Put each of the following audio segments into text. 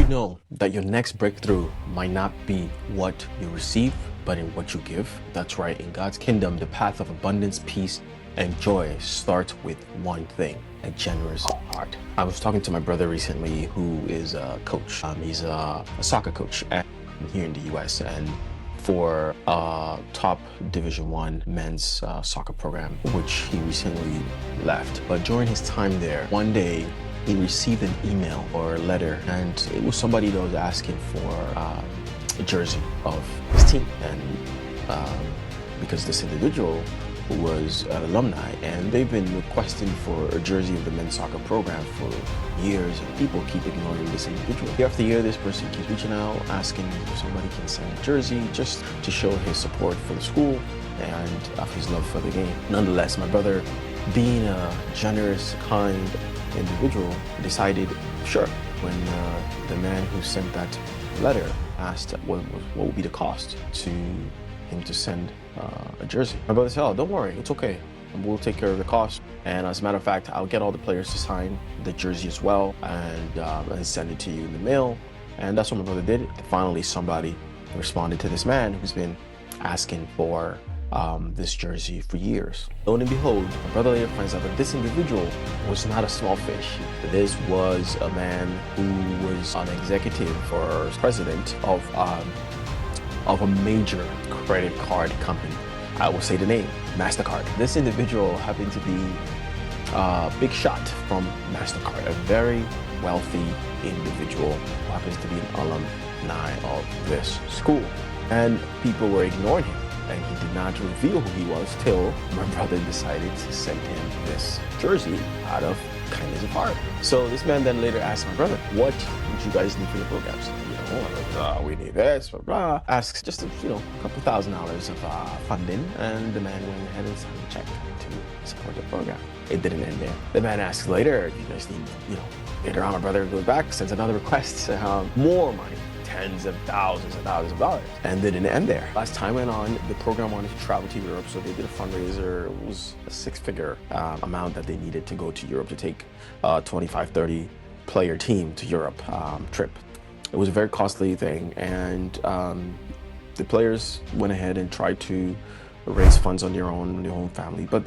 know that your next breakthrough might not be what you receive, but in what you give? That's right. In God's kingdom, the path of abundance, peace, and joy starts with one thing: a generous heart. I was talking to my brother recently, who is a coach. He's a soccer coach here in the US, and for a top Division One men's soccer program, which he recently left. But during his time there, one day he received an email or a letter, and it was somebody that was asking for a jersey of his team. And because this individual was an alumni, and they've been requesting for a jersey of the men's soccer program for years, and people keep ignoring this individual. Year after year, this person keeps reaching out, asking if somebody can send a jersey just to show his support for the school and of his love for the game. Nonetheless, my brother, being a generous, kind individual, decided, sure. When the man who sent that letter asked what would be the cost to him to send a jersey, my brother said, "Oh, don't worry, it's okay. We'll take care of the cost. And as a matter of fact, I'll get all the players to sign the jersey as well, and send it to you in the mail." And that's what my brother did. Finally, somebody responded to this man who's been asking for this jersey for years. Lo and behold, my brother later finds out that this individual was not a small fish. This was a man who was an executive or president of a major credit card company. I will say the name, MasterCard. This individual happened to be a big shot from MasterCard, a very wealthy individual who happens to be an alumni of this school. And people were ignoring him, and he did not reveal who he was till my brother decided to send him this jersey out of kindness of heart. So this man then later asked my brother, "What would you guys need for the programs?" We need this, blah, blah. Asks just a couple $1,000s of funding, and the man went ahead and signed a check to support the program. It didn't end there. The man asks later, "You guys need, later on my brother goes back, sends another request, more money, tens of thousands of dollars, and they didn't end there. As time went on, the program wanted to travel to Europe, so they did a fundraiser. It was a six-figure amount that they needed to go to Europe to take a 25, 30 player team to Europe trip. It was a very costly thing, and the players went ahead and tried to raise funds on their own family, but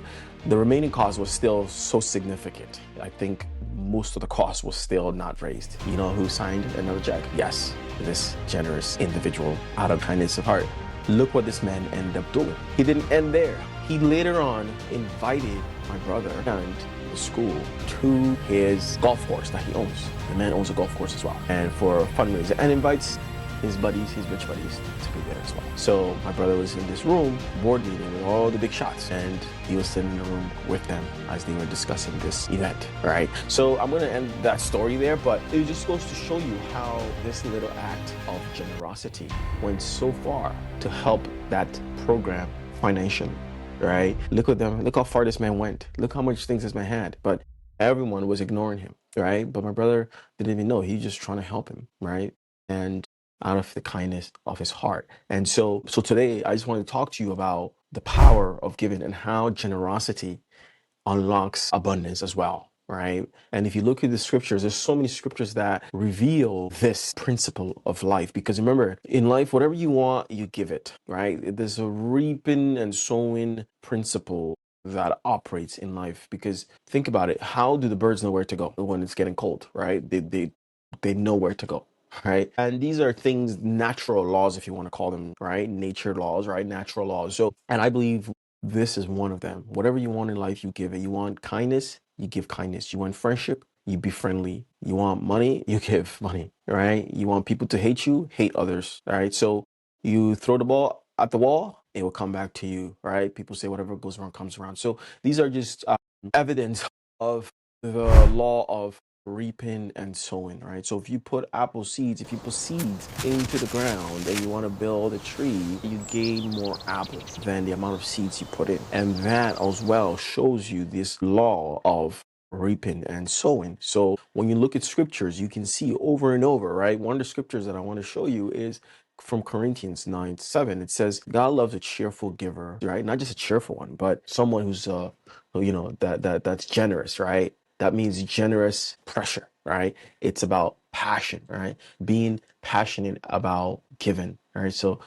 the remaining cost was still so significant. I think most of the cost was still not raised. You know who signed another check? Yes, this generous individual out of kindness of heart. Look what this man ended up doing. He didn't end there. He later on invited my brother and the school to his golf course that he owns. The man owns a golf course as well, and for a fundraiser, and invites his buddies, his rich buddies, to be there as well. So my brother was in this room, board meeting with all the big shots, and he was sitting in the room with them as they were discussing this event, right? So I'm gonna end that story there, but it just goes to show you how this little act of generosity went so far to help that program financially, right? Look at them, look how far this man went. Look how much things this man had, but everyone was ignoring him, right? But my brother didn't even know. He was just trying to help him, right? And out of the kindness of his heart. And so today I just want to talk to you about the power of giving and how generosity unlocks abundance as well, right? And if you look at the scriptures, there's so many scriptures that reveal this principle of life. Because remember, in life, whatever you want, you give it, right? There's a reaping and sowing principle that operates in life. Because think about it, how do the birds know where to go when it's getting cold, right? They know where to go, right? And these are things, natural laws, if you want to call them, right? Nature laws, right? Natural laws. So, and I believe this is one of them. Whatever you want in life, you give it. You want kindness, you give kindness. You want friendship, you be friendly. You want money, you give money, right? You want people to hate you, hate others, all right? So you throw the ball at the wall, it will come back to you, right? People say whatever goes around comes around. So these are just evidence of the law of reaping and sowing, right? So if you put apple seeds, if you put seeds into the ground and you want to build a tree, you gain more apples than the amount of seeds you put in. And that as well shows you this law of reaping and sowing. So when you look at scriptures, you can see over and over, right? One of the scriptures that I want to show you is from Corinthians 9:7. It says, God loves a cheerful giver, right? Not just a cheerful one, but someone who's that's generous, right? That means generous pressure, right? It's about passion, right? Being passionate about giving, right? So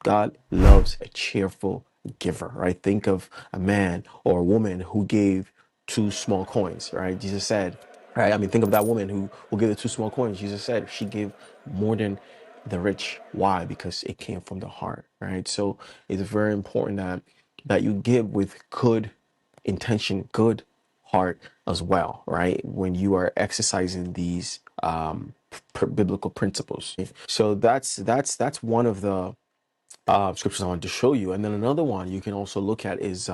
God loves a cheerful giver, right? Think of a man or a woman who gave two small coins, right? Jesus said, right? I mean, think of that woman who gave the two small coins. Jesus said she gave more than the rich. Why? Because it came from the heart, right? So it's very important that you give with good intention, good heart as well, right? When you are exercising these biblical principles. So that's one of the scriptures I wanted to show you. And then another one you can also look at is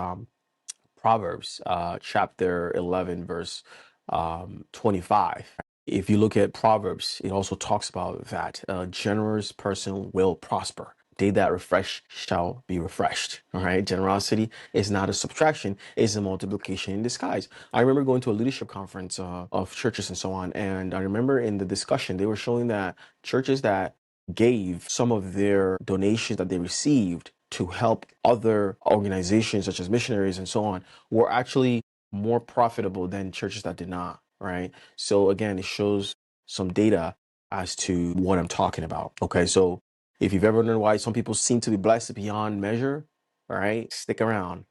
Proverbs chapter 11, verse 25. If you look at Proverbs, it also talks about that a generous person will prosper. They that refresh shall be refreshed. All right. Generosity is not a subtraction, it's a multiplication in disguise. I remember going to a leadership conference of churches and so on. And I remember in the discussion, they were showing that churches that gave some of their donations that they received to help other organizations such as missionaries and so on were actually more profitable than churches that did not, right? So again, it shows some data as to what I'm talking about. Okay, so if you've ever wondered why some people seem to be blessed beyond measure, all right, stick around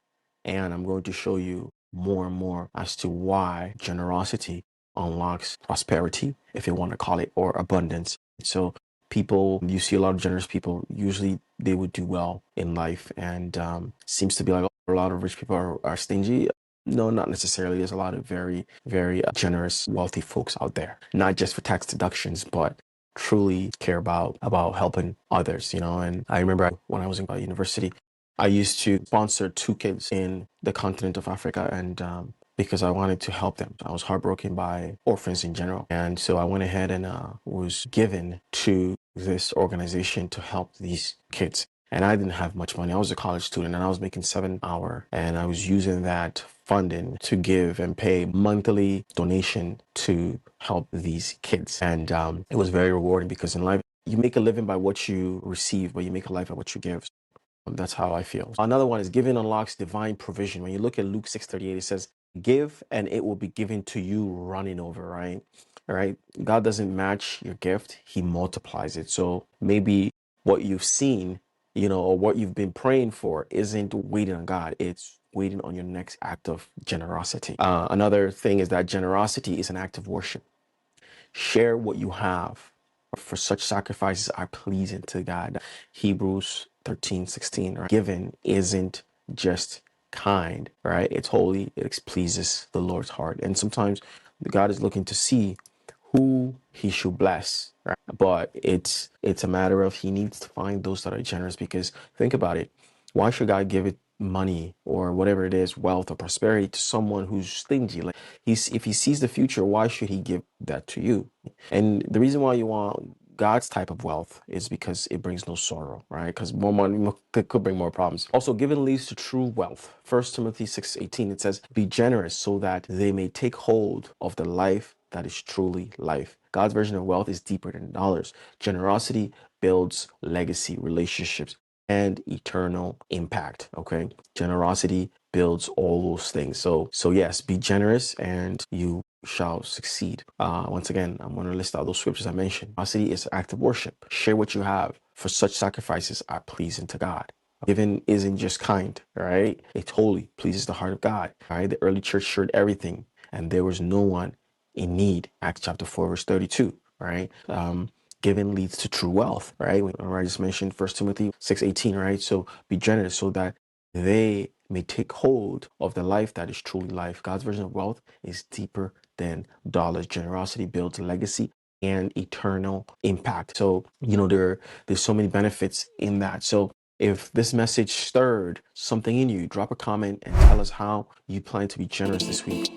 and I'm going to show you more and more as to why generosity unlocks prosperity, if you want to call it, or abundance. So people, you see a lot of generous people, usually they would do well in life, and seems to be like a lot of rich people are stingy. No, not necessarily. There's a lot of very, very generous, wealthy folks out there, not just for tax deductions, but truly care about helping others, you know. And I remember when I was in university, I used to sponsor two kids in the continent of Africa, and because I wanted to help them. I was heartbroken by orphans in general. And so I went ahead and was given to this organization to help these kids. And I didn't have much money. I was a college student and I was making 7 hour, and I was using that funding to give and pay monthly donation to help these kids. And it was very rewarding because in life, you make a living by what you receive, but you make a life by what you give. That's how I feel. Another one is giving unlocks divine provision. When you look at Luke 6:38, it says, give and it will be given to you running over, right? All right. God doesn't match your gift, he multiplies it. So maybe what you've seen, you know, or what you've been praying for isn't waiting on God. It's waiting on your next act of generosity. Another thing is that generosity is an act of worship. Share what you have, for such sacrifices are pleasing to God. Hebrews 13:16. Right? Giving isn't just kind, right? It's holy. It pleases the Lord's heart. And sometimes God is looking to see who he should bless, right? But it's a matter of he needs to find those that are generous, because think about it. Why should God give it money or whatever it is, wealth or prosperity, to someone who's stingy? Like, if he sees the future, why should he give that to you? And the reason why you want God's type of wealth is because it brings no sorrow, right? Because more money could bring more problems. Also, giving leads to true wealth. 1 Timothy 6:18, it says, be generous so that they may take hold of the life that is truly life. God's version of wealth is deeper than dollars. Generosity builds legacy, relationships, and eternal impact. Okay. Generosity builds all those things. So yes, be generous and you shall succeed. Once again, I'm going to list out those scriptures I mentioned. Generosity is an act of worship. Share what you have, for such sacrifices are pleasing to God. Giving isn't just kind, right? It totally pleases the heart of God. All right. The early church shared everything, and there was no one in need. Acts chapter 4, verse 32. Right. Giving leads to true wealth, right? Remember I just mentioned 1 Timothy 6:18, right? So be generous so that they may take hold of the life that is truly life. God's version of wealth is deeper than dollars. Generosity builds legacy and eternal impact. So, you know, there's so many benefits in that. So if this message stirred something in you, drop a comment and tell us how you plan to be generous this week.